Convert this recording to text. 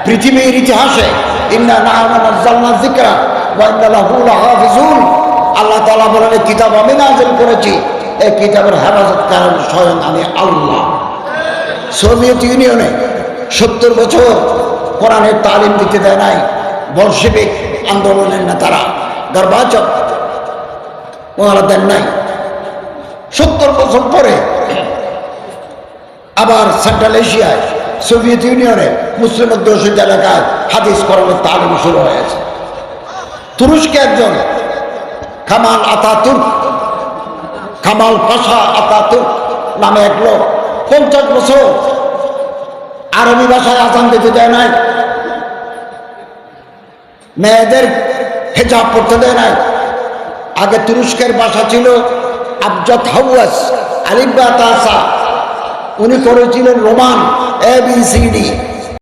পৃথিবীর ইতিহাসে ইন্না নাহনু নাযালনা যিকরা ওয়া ইন্না লাহু লাহাফিজুন, আল্লাহ তাআলা বলেন এই কিতাব আমি নাযিল করেছি, এই কিতাবের হেফাজতকারী স্বয়ং আমি আল্লাহ। সোভিয়েত ইউনিয়নে 70 বছর কোরআনের তালিম দিতে দেয় নাই বলশেভিক আন্দোলনের নেতারা, গর্বাচক ওনারা দেন নাই। 70 বছর পরে আবার সেন্ট্রাল এশিয়ায় সোভিয়েত ইউনিয়নে মুসলিম অধ্যুষিত এলাকায় হাদিস কোরআনের তালিম শুরু হয়েছে। তুরস্কে একজন কামাল পাশা আতাতুর্ক নামে এক লোক 50 বছর আরবি ভাষায় আযান দিতে দেয় নাই, মেয়েদের হিজাব পড়তে দেয় নাই। আগে তুরস্কের ভাষা ছিল আবজদ হাওয়াস আলিফ বা তাসা, উনি করেছিলেন রোমান ABCD।